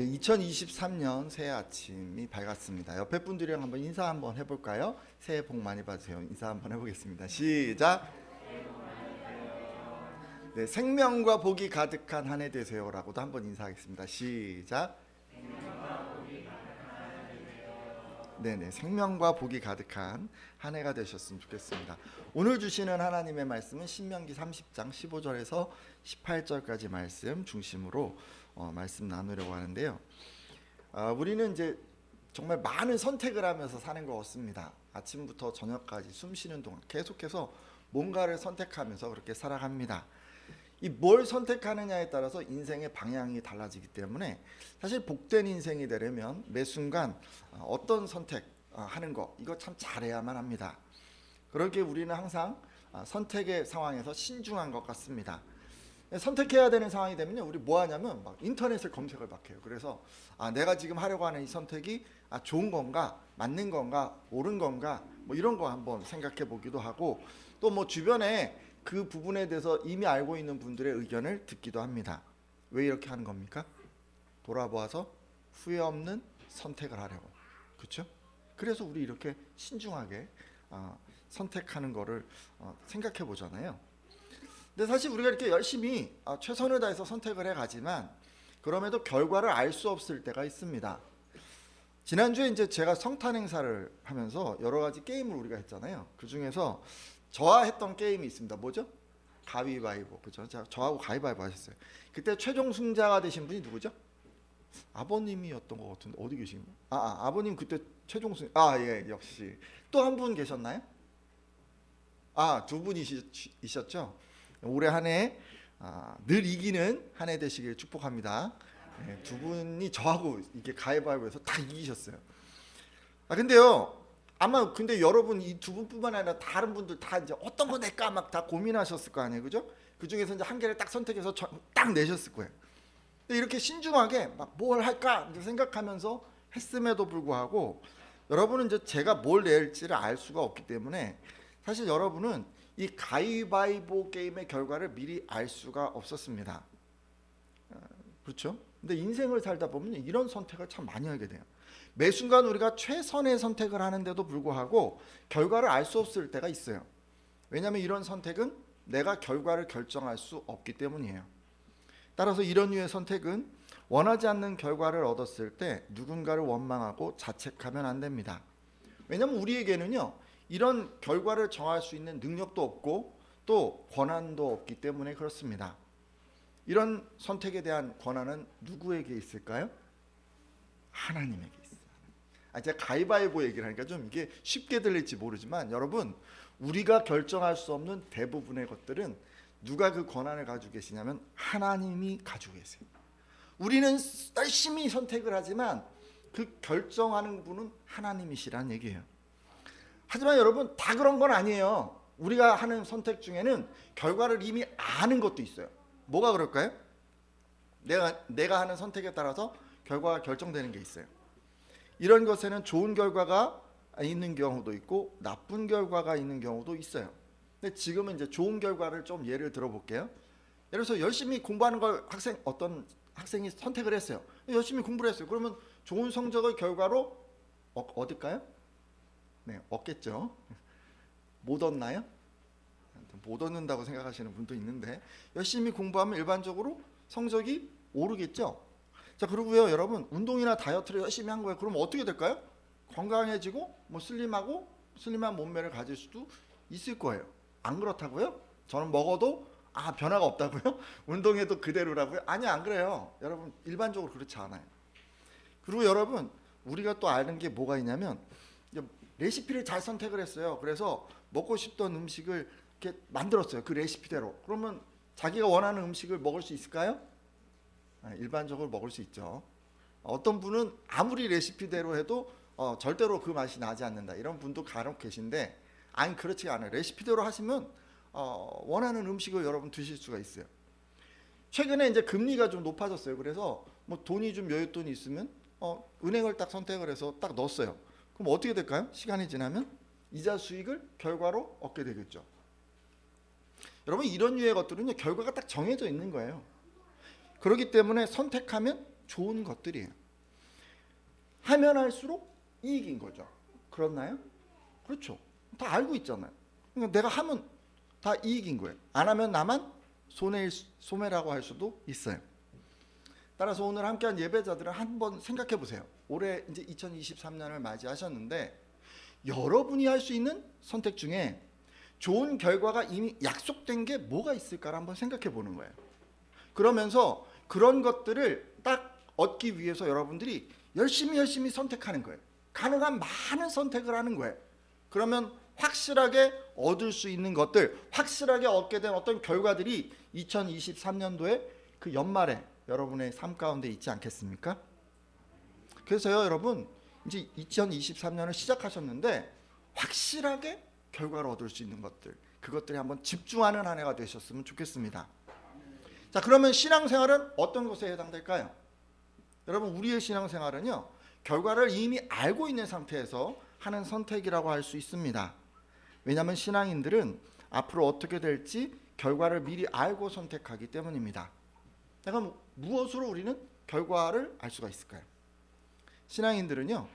네, 2023년 새해 아침이 밝았습니다. 옆에 분들이랑 한번 인사 한번 해볼까요? 새해 복 많이 받으세요. 인사 한번 해보겠습니다. 시작. 네, 생명과 복이 가득한 한 해 되세요라고도 한번 인사하겠습니다. 시작. 네네, 생명과 복이 가득한 한 해가 되셨으면 좋겠습니다. 오늘 주시는 하나님의 말씀은 신명기 30장 15절에서 18절까지 말씀 중심으로 말씀 나누려고 하는데요. 우리는 이제 정말 많은 선택을 하면서 사는 것 같습니다. 아침부터 저녁까지 숨 쉬는 동안 계속해서 뭔가를 선택하면서 그렇게 살아갑니다. 이 뭘 선택하느냐에 따라서 인생의 방향이 달라지기 때문에 사실 복된 인생이 되려면 매 순간 어떤 선택하는 거 이거 참 잘해야만 합니다. 그렇게 우리는 항상 선택의 상황에서 신중한 것 같습니다. 선택해야 되는 상황이 되면 우리 뭐 하냐면 막 인터넷을 검색을 막 해요. 그래서 내가 지금 하려고 하는 이 선택이 좋은 건가, 맞는 건가, 옳은 건가, 뭐 이런 거 한번 생각해 보기도 하고, 또 뭐 주변에 그 부분에 대해서 이미 알고 있는 분들의 의견을 듣기도 합니다. 왜 이렇게 하는 겁니까? 돌아보아서 후회 없는 선택을 하려고. 그렇죠? 그래서 우리 이렇게 신중하게 선택하는 거를 생각해 보잖아요. 근데 사실 우리가 이렇게 열심히 최선을 다해서 선택을 해가지만 그럼에도 결과를 알 수 없을 때가 있습니다. 지난주에 이제 제가 성탄 행사를 하면서 여러 가지 게임을 우리가 했잖아요. 그 중에서 저와 했던 게임이 있습니다. 뭐죠? 가위바위보. 그죠? 저하고 가위바위보 하셨어요. 그때 최종 승자가 되신 분이 누구죠? 아버님이었던 것 같은데 어디 계신가요? 아버님 그때 최종 승. 예, 역시. 또 한 분 계셨나요? 두 분이셨죠? 올해 한 해 늘 이기는 한 해 되시길 축복합니다. 네, 두 분이 저하고 이렇게 가위바위보에서 다 이기셨어요. 근데요, 아마 근데 여러분 이 두 분뿐만 아니라 다른 분들 다 이제 어떤 거 낼까 막 다 고민하셨을 거 아니에요, 그죠? 그 중에서 이제 한 개를 딱 선택해서 딱 내셨을 거예요. 근데 이렇게 신중하게 막 뭘 할까 이제 생각하면서 했음에도 불구하고 여러분은 이제 제가 뭘 낼지를 알 수가 없기 때문에 사실 여러분은 이 가위바위보 게임의 결과를 미리 알 수가 없었습니다. 그렇죠? 근데 인생을 살다 보면 이런 선택을 참 많이 하게 돼요. 매 순간 우리가 최선의 선택을 하는데도 불구하고 결과를 알 수 없을 때가 있어요. 왜냐하면 이런 선택은 내가 결과를 결정할 수 없기 때문이에요. 따라서 이런 류의 선택은 원하지 않는 결과를 얻었을 때 누군가를 원망하고 자책하면 안 됩니다. 왜냐하면 우리에게는요, 이런 결과를 정할 수 있는 능력도 없고 또 권한도 없기 때문에 그렇습니다. 이런 선택에 대한 권한은 누구에게 있을까요? 하나님에게 있어요. 제가 가위바위보 얘기를 하니까 좀 이게 쉽게 들릴지 모르지만 여러분, 우리가 결정할 수 없는 대부분의 것들은 누가 그 권한을 가지고 계시냐면 하나님이 가지고 계세요. 우리는 열심히 선택을 하지만 그 결정하는 분은 하나님이시란 얘기예요. 하지만 여러분, 다 그런 건 아니에요. 우리가 하는 선택 중에는 결과를 이미 아는 것도 있어요. 뭐가 그럴까요? 내가 하는 선택에 따라서 결과가 결정되는 게 있어요. 이런 것에는 좋은 결과가 있는 경우도 있고 나쁜 결과가 있는 경우도 있어요. 근데 지금은 이제 좋은 결과를 좀 예를 들어 볼게요. 예를 들어서 열심히 공부하는 걸 어떤 학생이 선택을 했어요. 열심히 공부를 했어요. 그러면 좋은 성적의 결과로 얻을까요? 네, 얻겠죠. 못 얻나요? 못 얻는다고 생각하시는 분도 있는데 열심히 공부하면 일반적으로 성적이 오르겠죠. 자, 그리고요, 여러분 운동이나 다이어트를 열심히 한 거예요. 그럼 어떻게 될까요? 건강해지고 뭐 슬림한 몸매를 가질 수도 있을 거예요. 안 그렇다고요? 저는 먹어도 변화가 없다고요? 운동해도 그대로라고요? 아니, 안 그래요. 여러분, 일반적으로 그렇지 않아요. 그리고 여러분, 우리가 또 아는 게 뭐가 있냐면 레시피를 잘 선택을 했어요. 그래서 먹고 싶던 음식을 이렇게 만들었어요. 그 레시피대로. 그러면 자기가 원하는 음식을 먹을 수 있을까요? 일반적으로 먹을 수 있죠. 어떤 분은 아무리 레시피대로 해도 절대로 그 맛이 나지 않는다, 이런 분도 간혹 계신데 그렇지 않아요. 레시피대로 하시면 원하는 음식을 여러분 드실 수가 있어요. 최근에 이제 금리가 좀 높아졌어요. 그래서 뭐 돈이 좀 여윳돈이 있으면 은행을 딱 선택을 해서 딱 넣었어요. 그럼 어떻게 될까요? 시간이 지나면 이자 수익을 결과로 얻게 되겠죠. 여러분, 이런 류의 것들은요, 결과가 딱 정해져 있는 거예요. 그렇기 때문에 선택하면 좋은 것들이에요. 하면 할수록 이익인 거죠. 그렇나요? 그렇죠. 다 알고 있잖아요. 그러니까 내가 하면 다 이익인 거예요. 안 하면 나만 손해라고 할 수도 있어요. 따라서 오늘 함께한 예배자들은 한번 생각해 보세요. 올해 이제 2023년을 맞이하셨는데 여러분이 할 수 있는 선택 중에 좋은 결과가 이미 약속된 게 뭐가 있을까를 한번 생각해 보는 거예요. 그러면서 그런 것들을 딱 얻기 위해서 여러분들이 열심히 선택하는 거예요. 가능한 많은 선택을 하는 거예요. 그러면 확실하게 얻을 수 있는 것들, 확실하게 얻게 된 어떤 결과들이 2023년도에 그 연말에 여러분의 삶 가운데 있지 않겠습니까? 그래서요, 여러분, 이제 2023년을 시작하셨는데 확실하게 결과를 얻을 수 있는 것들, 그것들에 한번 집중하는 한 해가 되셨으면 좋겠습니다. 자, 그러면 신앙생활은 어떤 것에 해당될까요? 여러분, 우리의 신앙생활은요, 결과를 이미 알고 있는 상태에서 하는 선택이라고 할 수 있습니다. 왜냐하면 신앙인들은 앞으로 어떻게 될지 결과를 미리 알고 선택하기 때문입니다. 그럼 무엇으로 우리는 결과를 알 수가 있을까요? 신앙인들은요,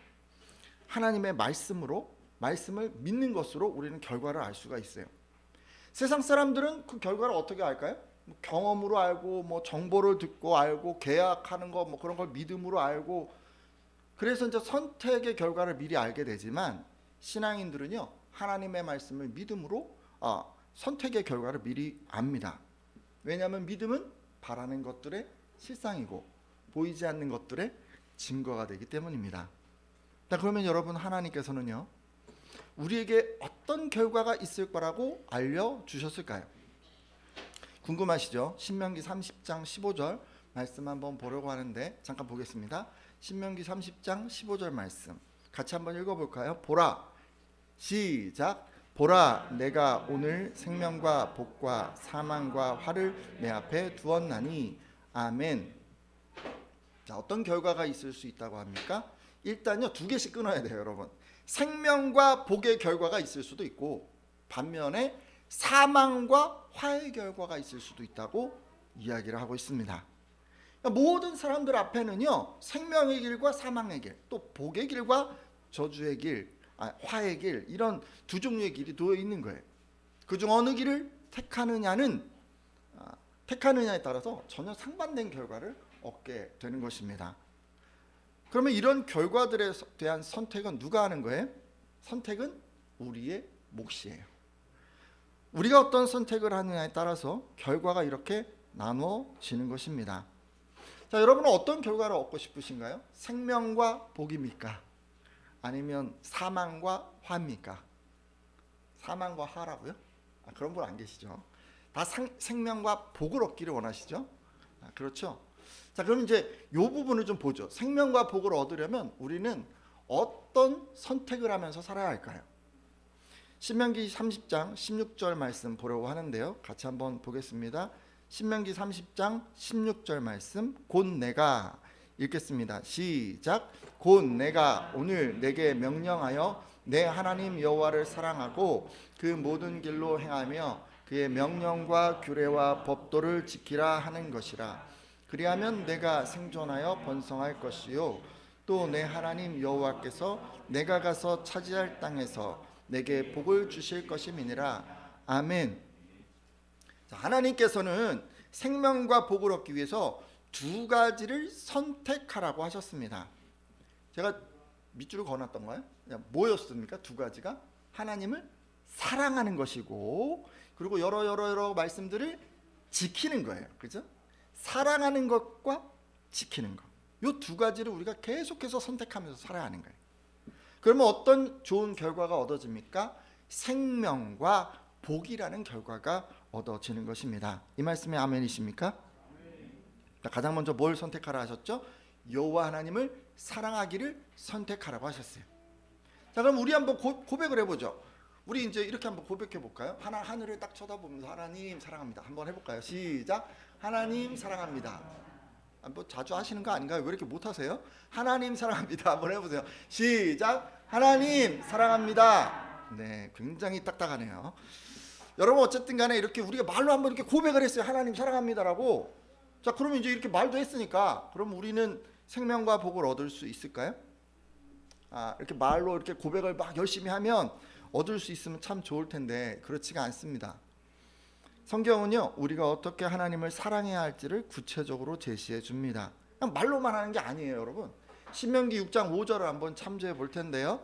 하나님의 말씀을 믿는 것으로 우리는 결과를 알 수가 있어요. 세상 사람들은 그 결과를 어떻게 알까요? 경험으로 알고, 정보를 듣고 알고, 계약하는 거, 그런 걸 믿음으로 알고, 그래서 이제 선택의 결과를 미리 알게 되지만 신앙인들은요, 하나님의 말씀을 믿음으로 선택의 결과를 미리 압니다. 왜냐하면 믿음은 바라는 것들의 실상이고 보이지 않는 것들의 증거가 되기 때문입니다. 자, 그러면 여러분, 하나님께서는요, 우리에게 어떤 결과가 있을 거라고 알려주셨을까요? 궁금하시죠? 신명기 30장 15절 말씀 한번 보려고 하는데 잠깐 보겠습니다. 신명기 30장 15절 말씀 같이 한번 읽어볼까요? 보라, 시작. 보라, 내가 오늘 생명과 복과 사망과 화를 내 앞에 두었나니. 아멘. 자, 어떤 결과가 있을 수 있다고 합니까? 일단요, 두 개씩 끊어야 돼요, 여러분. 생명과 복의 결과가 있을 수도 있고 반면에 사망과 화의 결과가 있을 수도 있다고 이야기를 하고 있습니다. 그러니까 모든 사람들 앞에는요, 생명의 길과 사망의 길, 또 복의 길과 저주의 길, 화의 길, 이런 두 종류의 길이 놓여 있는 거예요. 그중 어느 길을 택하느냐에 따라서 전혀 상반된 결과를 얻게 되는 것입니다. 그러면 이런 결과들에 대한 선택은 누가 하는 거예요? 선택은 우리의 몫이에요. 우리가 어떤 선택을 하느냐에 따라서 결과가 이렇게 나눠지는 것입니다. 자, 여러분은 어떤 결과를 얻고 싶으신가요? 생명과 복입니까? 아니면 사망과 화입니까? 사망과 화라고요? 그런 분 안 계시죠? 다 생명과 복을 얻기를 원하시죠? 그렇죠? 자, 그럼 이제 이 부분을 좀 보죠. 생명과 복을 얻으려면 우리는 어떤 선택을 하면서 살아야 할까요? 신명기 30장 16절 말씀 보려고 하는데요. 같이 한번 보겠습니다. 신명기 30장 16절 말씀, 곧 내가 읽겠습니다. 시작. 곧 내가 오늘 내게 명령하여 내 하나님 여호와를 사랑하고 그 모든 길로 행하며 그의 명령과 규례와 법도를 지키라 하는 것이라. 그리하면 내가 생존하여 번성할 것이요 또 내 하나님 여호와께서 내가 가서 차지할 땅에서 내게 복을 주실 것임이니라. 아멘. 자, 하나님께서는 생명과 복을 얻기 위해서 두 가지를 선택하라고 하셨습니다. 제가 밑줄을 그어놨던가요? 뭐였습니까? 두 가지가 하나님을 사랑하는 것이고, 그리고 여러 말씀들을 지키는 거예요. 그죠? 사랑하는 것과 지키는 것, 이 두 가지를 우리가 계속해서 선택하면서 살아야 하는 거예요. 그러면 어떤 좋은 결과가 얻어집니까? 생명과 복이라는 결과가 얻어지는 것입니다. 이 말씀에 아멘이십니까? 가장 먼저 뭘 선택하라 하셨죠? 여호와 하나님을 사랑하기를 선택하라고 하셨어요. 자, 그럼 우리 한번 고백을 해보죠. 우리 이제 이렇게 한번 고백해 볼까요? 하늘을 딱 쳐다보면서 하나님 사랑합니다. 한번 해볼까요? 시작. 하나님 사랑합니다. 뭐 자주 하시는 거 아닌가요? 왜 이렇게 못하세요? 하나님 사랑합니다. 한번 해보세요. 시작. 하나님 사랑합니다. 네, 굉장히 딱딱하네요. 여러분, 어쨌든 간에 이렇게 우리가 말로 한번 이렇게 고백을 했어요. 하나님 사랑합니다라고. 자, 그러면 이제 이렇게 말도 했으니까 그럼 우리는 생명과 복을 얻을 수 있을까요? 이렇게 말로 이렇게 고백을 막 열심히 하면 얻을 수 있으면 참 좋을 텐데 그렇지가 않습니다. 성경은요, 우리가 어떻게 하나님을 사랑해야 할지를 구체적으로 제시해 줍니다. 그냥 말로만 하는 게 아니에요, 여러분. 신명기 6장 5절을 한번 참조해 볼 텐데요.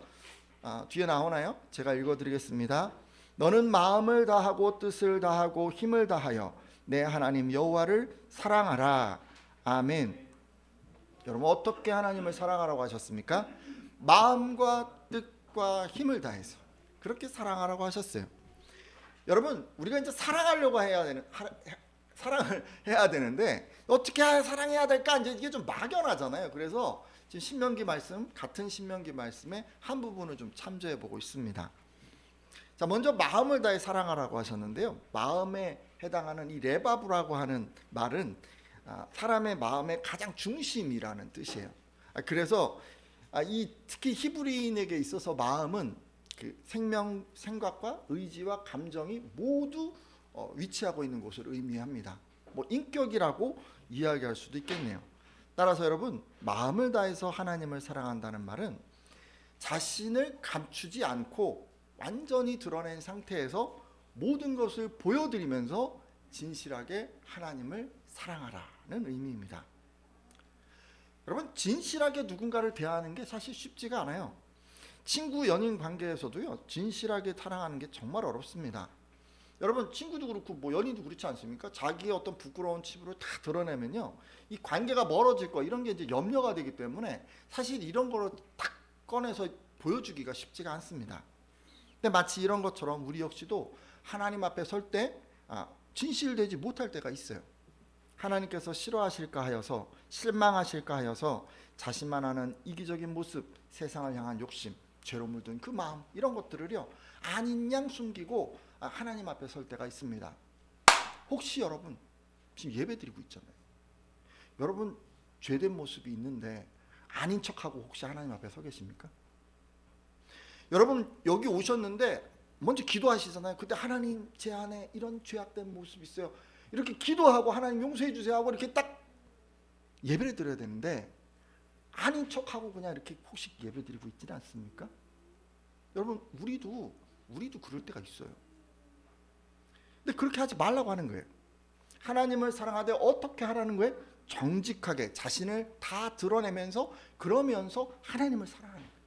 뒤에 나오나요? 제가 읽어드리겠습니다. 너는 마음을 다하고 뜻을 다하고 힘을 다하여 내 하나님 여호와를 사랑하라. 아멘. 여러분, 어떻게 하나님을 사랑하라고 하셨습니까? 마음과 뜻과 힘을 다해서 그렇게 사랑하라고 하셨어요. 여러분, 우리가 이제 사랑을 해야 되는데 어떻게 사랑해야 될까? 이제 이게 좀 막연하잖아요. 그래서 지금 신명기 말씀, 같은 신명기 말씀의 한 부분을 좀 참조해 보고 있습니다. 자, 먼저 마음을 다해 사랑하라고 하셨는데요. 마음에 해당하는 이 레바브라고 하는 말은 사람의 마음의 가장 중심이라는 뜻이에요. 그래서 특히 히브리인에게 있어서 마음은 그 생각과 의지와 감정이 모두 위치하고 있는 곳을 의미합니다. 뭐 인격이라고 이야기할 수도 있겠네요. 따라서 여러분, 마음을 다해서 하나님을 사랑한다는 말은 자신을 감추지 않고 완전히 드러낸 상태에서 모든 것을 보여드리면서 진실하게 하나님을 사랑하라는 의미입니다. 여러분, 진실하게 누군가를 대하는 게 사실 쉽지가 않아요. 친구, 연인 관계에서도요, 진실하게 사랑하는 게 정말 어렵습니다. 여러분, 친구도 그렇고 뭐 연인도 그렇지 않습니까? 자기의 어떤 부끄러운 치부를 다 드러내면요, 이 관계가 멀어질 거, 이런 게 이제 염려가 되기 때문에 사실 이런 거를 딱 꺼내서 보여주기가 쉽지가 않습니다. 근데 마치 이런 것처럼 우리 역시도 하나님 앞에 설 때 진실되지 못할 때가 있어요. 하나님께서 싫어하실까 하여서, 실망하실까 하여서 자신만 아는 이기적인 모습, 세상을 향한 욕심, 죄로 물든 그 마음, 이런 것들을요 아닌 양 숨기고 하나님 앞에 설 때가 있습니다. 혹시 여러분 지금 예배 드리고 있잖아요. 여러분 죄된 모습이 있는데 아닌 척하고 혹시 하나님 앞에 서 계십니까? 여러분 여기 오셨는데 먼저 기도하시잖아요. 그때 하나님, 제 안에 이런 죄악된 모습이 있어요. 이렇게 기도하고 하나님 용서해 주세요 하고 이렇게 딱 예배를 드려야 되는데 아닌 척하고 그냥 이렇게 혹시 예배 드리고 있지는 않습니까? 여러분 우리도 그럴 때가 있어요. 근데 그렇게 하지 말라고 하는 거예요. 하나님을 사랑하되 어떻게 하라는 거예요? 정직하게 자신을 다 드러내면서, 그러면서 하나님을 사랑하는 거예요.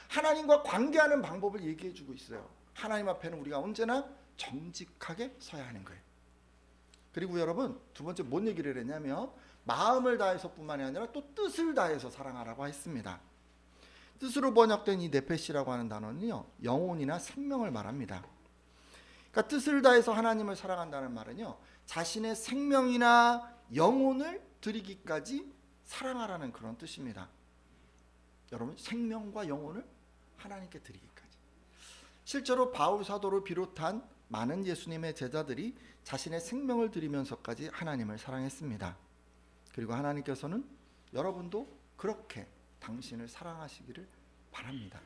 하나님과 관계하는 방법을 얘기해 주고 있어요. 하나님 앞에는 우리가 언제나 정직하게 서야 하는 거예요. 그리고 여러분 두 번째 뭔 얘기를 했냐면 마음을 다해서 뿐만이 아니라 또 뜻을 다해서 사랑하라고 했습니다. 뜻으로 번역된 이 네페시라고 하는 단어는요, 영혼이나 생명을 말합니다. 그러니까 뜻을 다해서 하나님을 사랑한다는 말은요, 자신의 생명이나 영혼을 드리기까지 사랑하라는 그런 뜻입니다. 여러분, 생명과 영혼을 하나님께 드리기까지. 실제로 바울 사도를 비롯한 많은 예수님의 제자들이 자신의 생명을 드리면서까지 하나님을 사랑했습니다. 그리고 하나님께서는 여러분도 그렇게 당신을 사랑하시기를 바랍니다.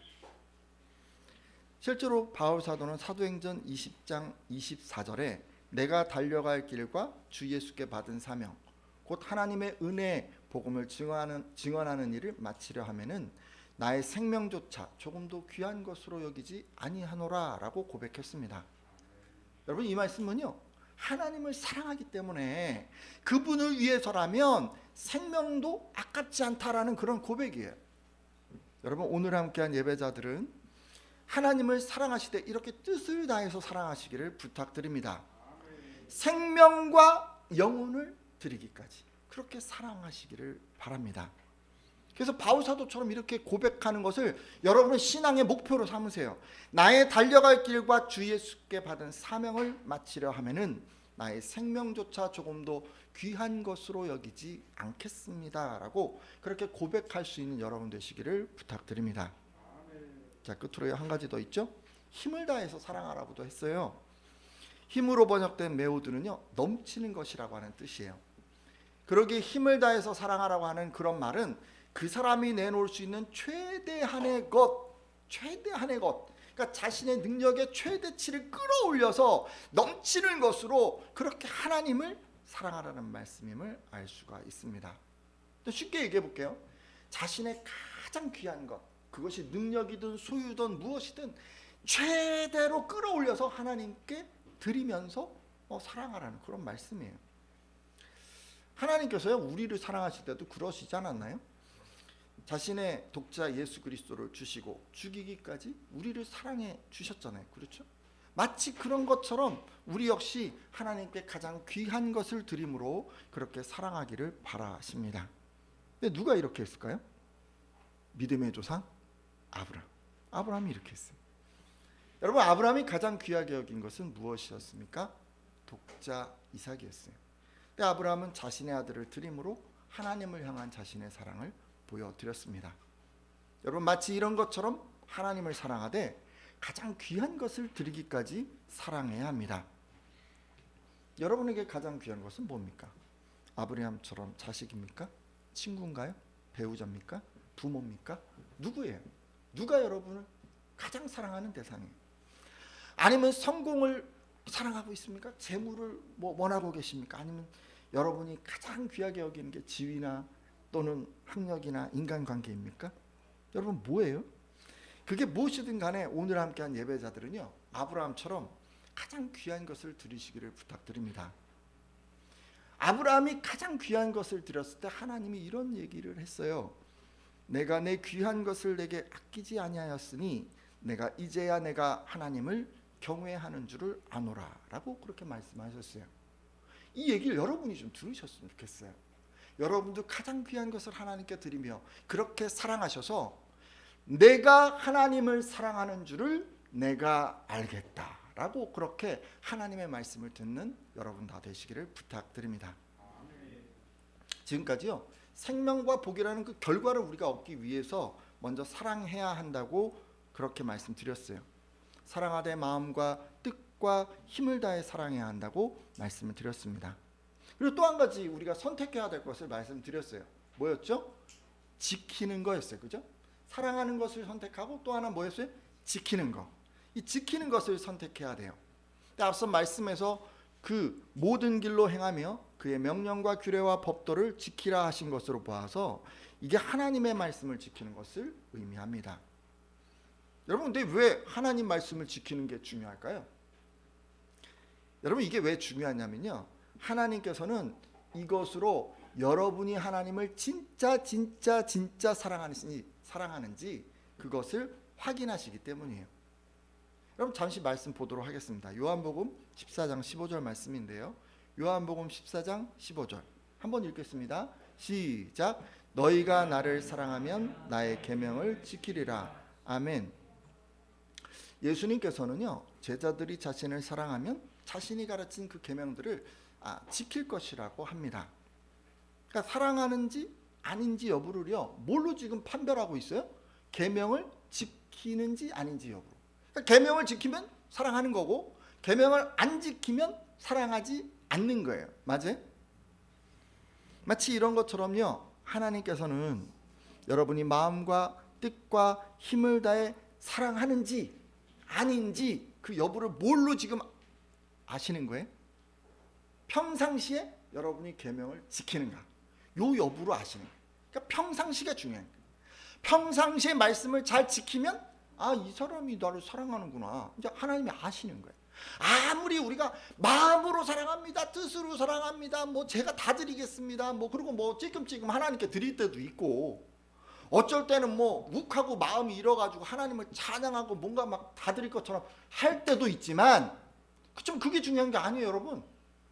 실제로 바울 사도는 사도행전 20장 24절에 내가 달려갈 길과 주 예수께 받은 사명, 곧 하나님의 은혜의 복음을 증언하는 일을 마치려 하면은 나의 생명조차 조금도 귀한 것으로 여기지 아니하노라 라고 고백했습니다. 여러분, 이 말씀은요, 하나님을 사랑하기 때문에 그분을 위해서라면 생명도 아깝지 않다라는 그런 고백이에요. 여러분, 오늘 함께한 예배자들은 하나님을 사랑하시되 이렇게 뜻을 다해서 사랑하시기를 부탁드립니다. 생명과 영혼을 드리기까지 그렇게 사랑하시기를 바랍니다. 그래서 바울 사도처럼 이렇게 고백하는 것을 여러분의 신앙의 목표로 삼으세요. 나의 달려갈 길과 주 예수께 받은 사명을 마치려 하면은 나의 생명조차 조금도 귀한 것으로 여기지 않겠습니다라고 그렇게 고백할 수 있는 여러분 되시기를 부탁드립니다. 자, 끝으로 한 가지 더 있죠. 힘을 다해서 사랑하라고도 했어요. 힘으로 번역된 메오드는요, 넘치는 것이라고 하는 뜻이에요. 그러기에 힘을 다해서 사랑하라고 하는 그런 말은 그 사람이 내놓을 수 있는 최대한의 것, 그러니까 자신의 능력의 최대치를 끌어올려서 넘치는 것으로 그렇게 하나님을 사랑하라는 말씀임을 알 수가 있습니다. 또 쉽게 얘기해 볼게요. 자신의 가장 귀한 것, 그것이 능력이든 소유든 무엇이든 최대로 끌어올려서 하나님께 드리면서 사랑하라는 그런 말씀이에요. 하나님께서요, 우리를 사랑하실 때도 그러시지 않았나요? 자신의 독자 예수 그리스도를 주시고 죽이기까지 우리를 사랑해 주셨잖아요. 그렇죠? 마치 그런 것처럼 우리 역시 하나님께 가장 귀한 것을 드림으로 그렇게 사랑하기를 바라십니다. 근데 누가 이렇게 했을까요? 믿음의 조상 아브라함. 아브라함이 이렇게 했어요. 여러분, 아브라함이 가장 귀하게 여긴 것은 무엇이었습니까? 독자 이삭이었어요. 근데 아브라함은 자신의 아들을 드림으로 하나님을 향한 자신의 사랑을 보여드렸습니다. 여러분, 마치 이런 것처럼 하나님을 사랑하되 가장 귀한 것을 드리기까지 사랑해야 합니다. 여러분에게 가장 귀한 것은 뭡니까? 아브라함처럼 자식입니까? 친구인가요? 배우자입니까? 부모입니까? 누구예요? 누가 여러분을 가장 사랑하는 대상이에요? 아니면 성공을 사랑하고 있습니까? 재물을 원하고 계십니까? 아니면 여러분이 가장 귀하게 여기는 게 지위나 또는 학력이나 인간관계입니까? 여러분, 뭐예요? 그게 무엇이든 간에 오늘 함께한 예배자들은요, 아브라함처럼 가장 귀한 것을 드리시기를 부탁드립니다. 아브라함이 가장 귀한 것을 드렸을 때 하나님이 이런 얘기를 했어요. 내가 내 귀한 것을 내게 아끼지 아니하였으니 내가 이제야 내가 하나님을 경외하는 줄을 아노라 라고 그렇게 말씀하셨어요. 이 얘기를 여러분이 좀 들으셨으면 좋겠어요. 여러분도 가장 귀한 것을 하나님께 드리며 그렇게 사랑하셔서 내가 하나님을 사랑하는 줄을 내가 알겠다라고 그렇게 하나님의 말씀을 듣는 여러분 다 되시기를 부탁드립니다. 지금까지요, 생명과 복이라는 그 결과를 우리가 얻기 위해서 먼저 사랑해야 한다고 그렇게 말씀드렸어요. 사랑하되 마음과 뜻과 힘을 다해 사랑해야 한다고 말씀을 드렸습니다. 그리고 또 한 가지 우리가 선택해야 될 것을 말씀드렸어요. 뭐였죠? 지키는 거였어요. 그죠? 사랑하는 것을 선택하고 또 하나 뭐였어요? 지키는 거. 이 지키는 것을 선택해야 돼요. 근데 앞서 말씀에서 그 모든 길로 행하며 그의 명령과 규례와 법도를 지키라 하신 것으로 보아서 이게 하나님의 말씀을 지키는 것을 의미합니다. 여러분, 근데 왜 하나님 말씀을 지키는 게 중요할까요? 여러분, 이게 왜 중요하냐면요, 하나님께서는 이것으로 여러분이 하나님을 진짜 사랑하는지 그것을 확인하시기 때문이에요. 여러분, 잠시 말씀 보도록 하겠습니다. 요한복음 14장 15절 말씀인데요. 요한복음 14장 15절 한번 읽겠습니다. 시작. 너희가 나를 사랑하면 나의 계명을 지키리라. 아멘. 예수님께서는요, 제자들이 자신을 사랑하면 자신이 가르친 그 계명들을 지킬 것이라고 합니다. 그러니까 사랑하는지 아닌지 여부를요, 뭘로 지금 판별하고 있어요? 계명을 지키는지 아닌지 여부로. 그러니까 계명을 지키면 사랑하는 거고 계명을 안 지키면 사랑하지 않는 거예요. 맞아요? 마치 이런 것처럼요, 하나님께서는 여러분이 마음과 뜻과 힘을 다해 사랑하는지 아닌지 그 여부를 뭘로 지금 아시는 거예요? 평상시에 여러분이 계명을 지키는가, 요 여부로 아시는 거예요. 그러니까 평상시가 중요한 거예요. 평상시에 말씀을 잘 지키면 이 사람이 나를 사랑하는구나, 이제 하나님이 아시는 거예요. 아무리 우리가 마음으로 사랑합니다, 뜻으로 사랑합니다, 제가 다 드리겠습니다, 그리고 찔끔찔끔 하나님께 드릴 때도 있고, 어쩔 때는 욱하고 마음이 잃어가지고 하나님을 찬양하고 뭔가 막 다 드릴 것처럼 할 때도 있지만, 그게 중요한 게 아니에요, 여러분.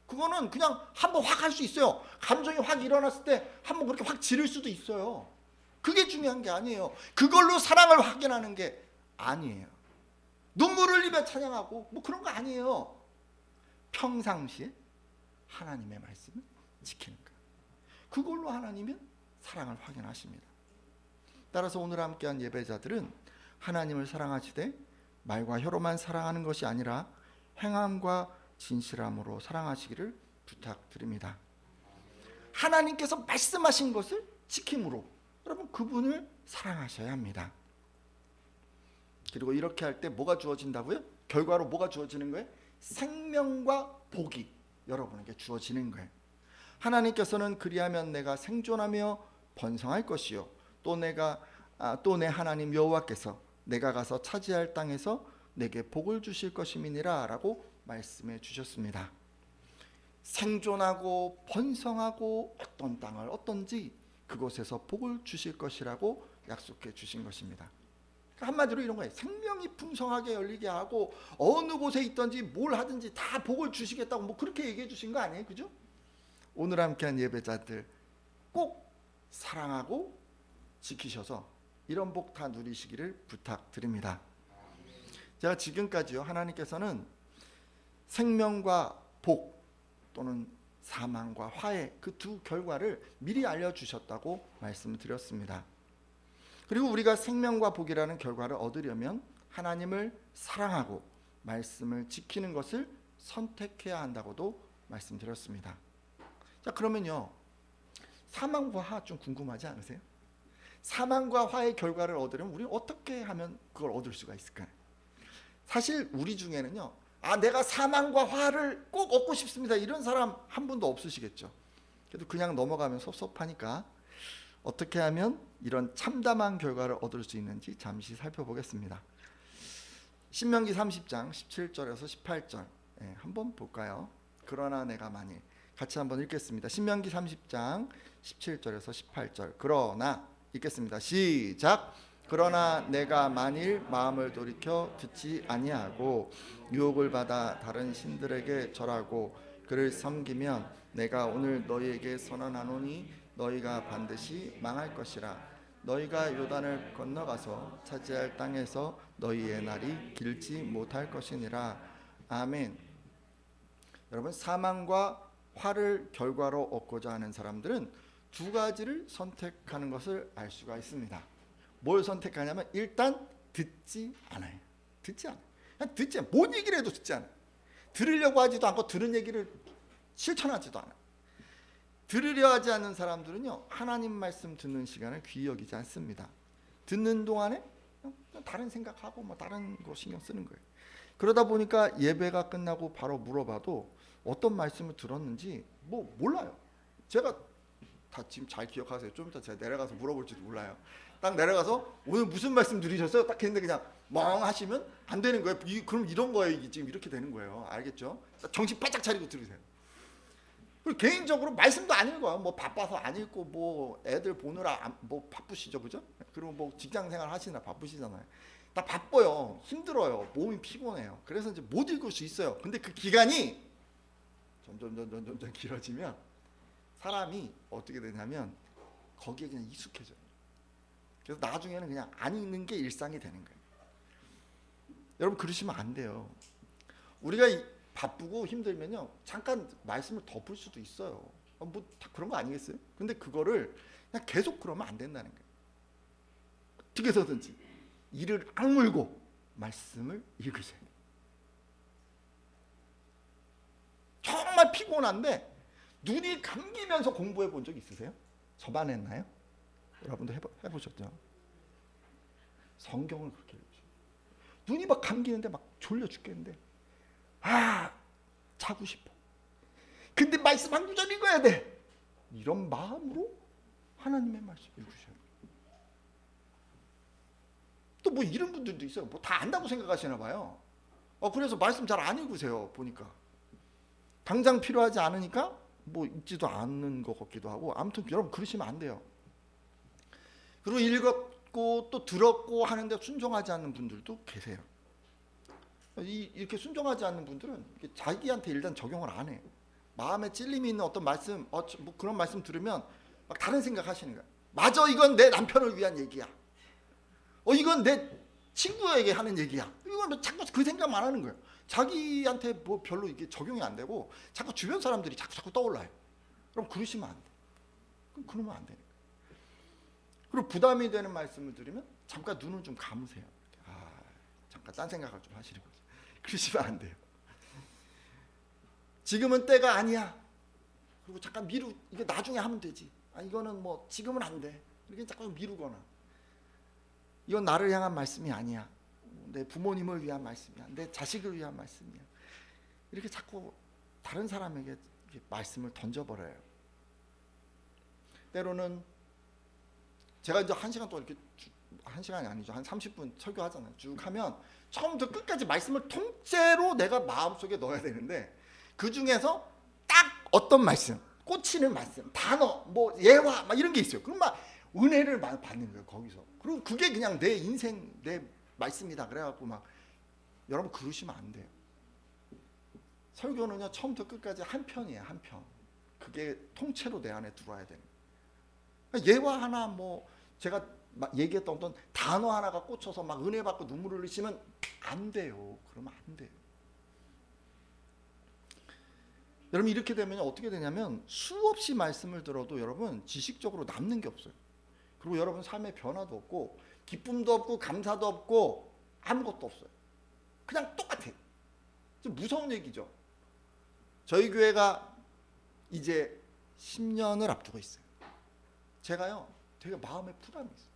그거는 그냥 한번 확 할 수 있어요. 감정이 확 일어났을 때 한번 그렇게 확 지를 수도 있어요. 그게 중요한 게 아니에요. 그걸로 사랑을 확인하는 게 아니에요. 눈물 흘리며 찬양하고 그런 거 아니에요. 평상시에 하나님의 말씀을 지키는 거예요. 그걸로 하나님은 사랑을 확인하십니다. 따라서 오늘 함께한 예배자들은 하나님을 사랑하시되 말과 혀로만 사랑하는 것이 아니라 행함과 진실함으로 사랑하시기를 부탁드립니다. 하나님께서 말씀하신 것을 지킴으로 여러분 그분을 사랑하셔야 합니다. 그리고 이렇게 할 때 뭐가 주어진다고요? 결과로 뭐가 주어지는 거예요? 생명과 복이 여러분에게 주어지는 거예요. 하나님께서는 그리하면 내가 생존하며 번성할 것이요 또 내 하나님 여호와께서 내가 가서 차지할 땅에서 내게 복을 주실 것임이니라 라고 말씀해 주셨습니다. 생존하고 번성하고 어떤 땅을 얻든지 그곳에서 복을 주실 것이라고 약속해 주신 것입니다. 한마디로 이런 거예요. 생명이 풍성하게 열리게 하고 어느 곳에 있든지 뭘 하든지 다 복을 주시겠다고 뭐 그렇게 얘기해 주신 거 아니에요? 그죠? 오늘 함께한 예배자들 꼭 사랑하고 지키셔서 이런 복 다 누리시기를 부탁드립니다. 제가 지금까지요 하나님께서는 생명과 복 또는 사망과 화해 그 두 결과를 미리 알려주셨다고 말씀드렸습니다. 그리고 우리가 생명과 복이라는 결과를 얻으려면 하나님을 사랑하고 말씀을 지키는 것을 선택해야 한다고도 말씀드렸습니다. 자, 그러면요 사망과 화 좀 궁금하지 않으세요? 사망과 화의 결과를 얻으려면 우리는 어떻게 하면 그걸 얻을 수가 있을까요? 사실 우리 중에는요 내가 사망과 화를 꼭 얻고 싶습니다 이런 사람 한 분도 없으시겠죠. 그래도 그냥 넘어가면 섭섭하니까 어떻게 하면 이런 참담한 결과를 얻을 수 있는지 잠시 살펴보겠습니다. 신명기 30장 17절에서 18절 한번 볼까요? 그러나 내가 만일 같이 한번 읽겠습니다. 신명기 30장 17절에서 18절 그러나 읽겠습니다. 시작. 그러나 내가 만일 마음을 돌이켜 듣지 아니하고 유혹을 받아 다른 신들에게 절하고 그를 섬기면 내가 오늘 너희에게 선언하노니 너희가 반드시 망할 것이라. 너희가 요단을 건너가서 차지할 땅에서 너희의 날이 길지 못할 것이니라. 아멘. 여러분 사망과 화를 결과로 얻고자 하는 사람들은 두 가지를 선택하는 것을 알 수가 있습니다. 뭘 선택하냐면 일단 듣지 않아요. 듣지 않아요. 그냥 듣지 않아요. 뭔 얘기를 해도 듣지 않아요. 들으려고 하지도 않고 들은 얘기를 실천하지도 않아요. 들으려 하지 않는 사람들은요 하나님 말씀 듣는 시간을 귀히 여기지 않습니다. 듣는 동안에 그냥 다른 생각하고 뭐 다른 거 신경 쓰는 거예요. 그러다 보니까 예배가 끝나고 바로 물어봐도 어떤 말씀을 들었는지 뭐 몰라요. 제가 다 지금 잘 기억하세요. 좀 이따 제가 내려가서 물어볼지도 몰라요. 딱 내려가서 오늘 무슨 말씀 들으셨어요? 딱 했는데 그냥 멍 하시면 안 되는 거예요. 그럼 이런 거예요. 지금 이렇게 되는 거예요. 알겠죠? 정신 바짝 차리고 들으세요. 그리고 개인적으로 말씀도 안 읽어요. 뭐 바빠서 안 읽고 뭐 애들 보느라 뭐 바쁘시죠, 그죠? 그리고 뭐 직장생활 하시나 바쁘시잖아요. 다 바빠요. 힘들어요. 몸이 피곤해요. 그래서 이제 못 읽을 수 있어요. 근데 그 기간이 점점 길어지면 사람이 어떻게 되냐면 거기에 그냥 익숙해져요. 그래서 나중에는 그냥 안 읽는 게 일상이 되는 거예요. 여러분 그러시면 안 돼요. 우리가 바쁘고 힘들면요 잠깐 말씀을 덮을 수도 있어요. 뭐 다 그런 거 아니겠어요? 근데 그거를 그냥 계속 그러면 안 된다는 거예요. 어떻게 해서든지 이를 악물고 말씀을 읽으셔야 돼요. 정말 피곤한데 눈이 감기면서 공부해 본 적 있으세요? 저만 했나요? 여러분도 해보셨죠? 성경을 그렇게 읽으셔요. 눈이 막 감기는데 막 졸려 죽겠는데 자고 싶어. 근데 말씀 한 구절 읽어야 돼. 이런 마음으로 하나님의 말씀 읽으셔야 돼요. 또 뭐 이런 분들도 있어요. 뭐 다 안다고 생각하시나 봐요. 그래서 말씀 잘 안 읽으세요. 보니까 당장 필요하지 않으니까 뭐 읽지도 않는 것 같기도 하고 아무튼 여러분 그러시면 안 돼요. 그리고 읽었고 또 들었고 하는데 순종하지 않는 분들도 계세요. 이렇게 순종하지 않는 분들은 자기한테 일단 적용을 안 해요. 마음에 찔림이 있는 어떤 말씀, 뭐 그런 말씀 들으면 막 다른 생각하시는 거야. 맞아, 이건 내 남편을 위한 얘기야. 이건 내 친구에게 하는 얘기야. 이건 자꾸 그 생각만 하는 거예요. 자기한테 뭐 별로 이게 적용이 안 되고 자꾸 주변 사람들이 자꾸 떠올라요. 그럼 그러시면 안 돼. 그럼 그러면 안 되니까. 그리고 부담이 되는 말씀을 들으면 잠깐 눈을 좀 감으세요. 잠깐 딴 생각을 좀 하시는 거죠. 그러시면 안 돼요. 지금은 때가 아니야. 그리고 잠깐 이게 나중에 하면 되지. 이거는 뭐 지금은 안 돼. 이렇게 자꾸 미루거나. 이건 나를 향한 말씀이 아니야. 내 부모님을 위한 말씀이야. 내 자식을 위한 말씀이야. 이렇게 자꾸 다른 사람에게 말씀을 던져버려요. 때로는 제가 이제 1시간 동안 이렇게 1시간이 아니죠. 한 30분 설교하잖아요. 쭉 하면 처음부터 끝까지 말씀을 통째로 내가 마음속에 넣어야 되는데 그 중에서 딱 어떤 말씀, 꽂히는 말씀, 단어, 뭐 예화 막 이런 게 있어요. 그럼 막 은혜를 받는 거예요. 거기서. 그리고 그게 그냥 내 인생, 내 말씀이다. 그래갖고 막 여러분 그러시면 안 돼요. 설교는요 처음부터 끝까지 한 편이에요. 한 편. 그게 통째로 내 안에 들어와야 되는 거예요. 예화 하나 뭐 제가 막 얘기했던 어떤 단어 하나가 꽂혀서 막 은혜 받고 눈물을 흘리시면 안 돼요. 그러면 안 돼요. 여러분 이렇게 되면 어떻게 되냐면 수없이 말씀을 들어도 여러분 지식적으로 남는 게 없어요. 그리고 여러분 삶에 변화도 없고 기쁨도 없고 감사도 없고 아무것도 없어요. 그냥 똑같아요. 좀 무서운 얘기죠. 저희 교회가 이제 10년을 앞두고 있어요. 제가요 되게 마음에 부담이 있어요.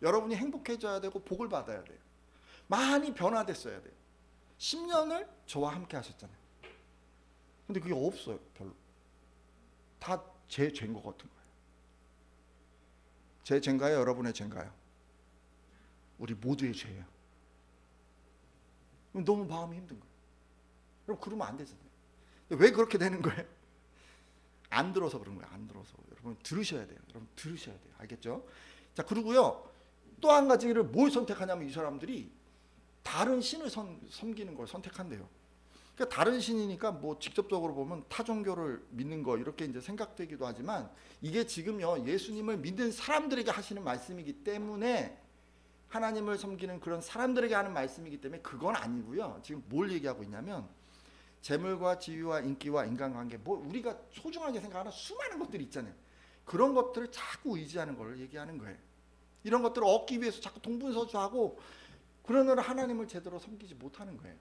여러분이 행복해져야 되고 복을 받아야 돼요. 많이 변화됐어야 돼요. 10년을 저와 함께 하셨잖아요. 근데 그게 없어요. 별로. 다 제 죄인 것 같은 거예요. 제 죄인가요? 여러분의 죄인가요? 우리 모두의 죄예요. 너무 마음이 힘든 거예요. 여러분 그러면 안 되잖아요. 왜 그렇게 되는 거예요? 안 들어서 그런 거예요. 안 들어서. 여러분 들으셔야 돼요. 여러분 들으셔야 돼요. 알겠죠? 자, 그리고요. 또 한 가지를 뭘 선택하냐면 이 사람들이 다른 신을 섬기는 걸 선택한대요. 그러니까 다른 신이니까 뭐 직접적으로 보면 타 종교를 믿는 거 이렇게 이제 생각되기도 하지만 이게 지금요 예수님을 믿는 사람들에게 하시는 말씀이기 때문에 하나님을 섬기는 그런 사람들에게 하는 말씀이기 때문에 그건 아니고요. 지금 뭘 얘기하고 있냐면 재물과 지위와 인기와 인간관계 뭐 우리가 소중하게 생각하는 수많은 것들이 있잖아요. 그런 것들을 자꾸 의지하는 걸 얘기하는 거예요. 이런 것들을 얻기 위해서 자꾸 동분서주하고 그러느라 하나님을 제대로 섬기지 못하는 거예요.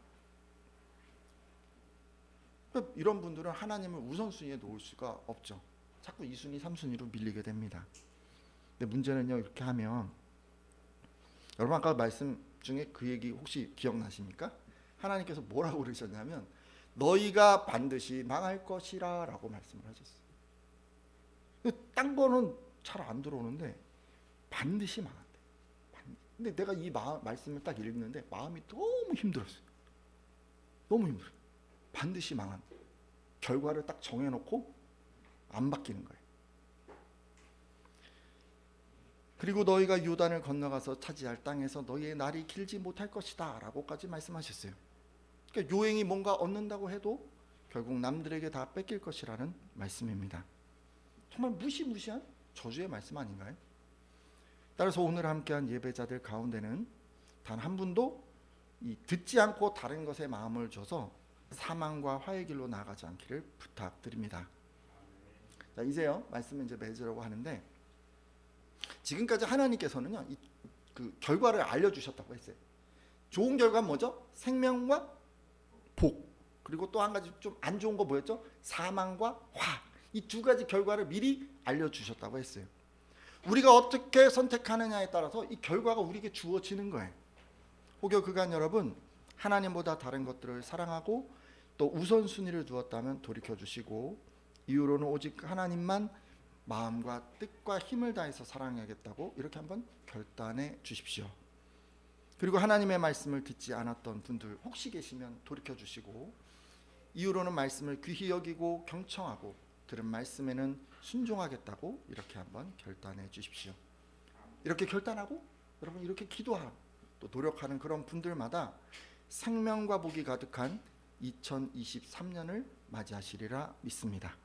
이런 분들은 하나님을 우선순위에 놓을 수가 없죠. 자꾸 2순위, 3순위로 밀리게 됩니다. 근데 문제는요 이렇게 하면 여러분 아까 말씀 중에 그 얘기 혹시 기억나십니까? 하나님께서 뭐라고 그러셨냐면 너희가 반드시 망할 것이라 라고 말씀을 하셨어요. 딴 거는 잘 안 들어오는데 반드시 망한대. 근데 내가 이 말씀을 딱 읽는데 마음이 너무 힘들었어요. 너무 힘들어요. 반드시 망한 결과를 딱 정해놓고 안 바뀌는 거예요. 그리고 너희가 요단을 건너가서 차지할 땅에서 너희의 날이 길지 못할 것이다 라고까지 말씀하셨어요. 그러니까 요행이 뭔가 얻는다고 해도 결국 남들에게 다 뺏길 것이라는 말씀입니다. 정말 무시무시한 저주의 말씀 아닌가요? 따라서 오늘 함께한 예배자들 가운데는 단 한 분도 이 듣지 않고 다른 것에 마음을 줘서 사망과 화의 길로 나아가지 않기를 부탁드립니다. 자, 이제요 말씀을 이제 맺으려고 하는데 지금까지 하나님께서는요 그 결과를 알려주셨다고 했어요. 좋은 결과는 뭐죠? 생명과 복. 그리고 또 한 가지 좀 안 좋은 거 뭐였죠? 사망과 화. 이 두 가지 결과를 미리 알려주셨다고 했어요. 우리가 어떻게 선택하느냐에 따라서 이 결과가 우리에게 주어지는 거예요. 혹여 그간 여러분 하나님보다 다른 것들을 사랑하고 또 우선순위를 두었다면 돌이켜주시고 이후로는 오직 하나님만 마음과 뜻과 힘을 다해서 사랑하겠다고 이렇게 한번 결단해 주십시오. 그리고 하나님의 말씀을 듣지 않았던 분들 혹시 계시면 돌이켜주시고 이후로는 말씀을 귀히 여기고 경청하고 들은 말씀에는 순종하겠다고 이렇게 한번 결단해 주십시오. 이렇게 결단하고 여러분 이렇게 기도하고 또 노력하는 그런 분들마다 생명과 복이 가득한 2023년을 맞이하시리라 믿습니다.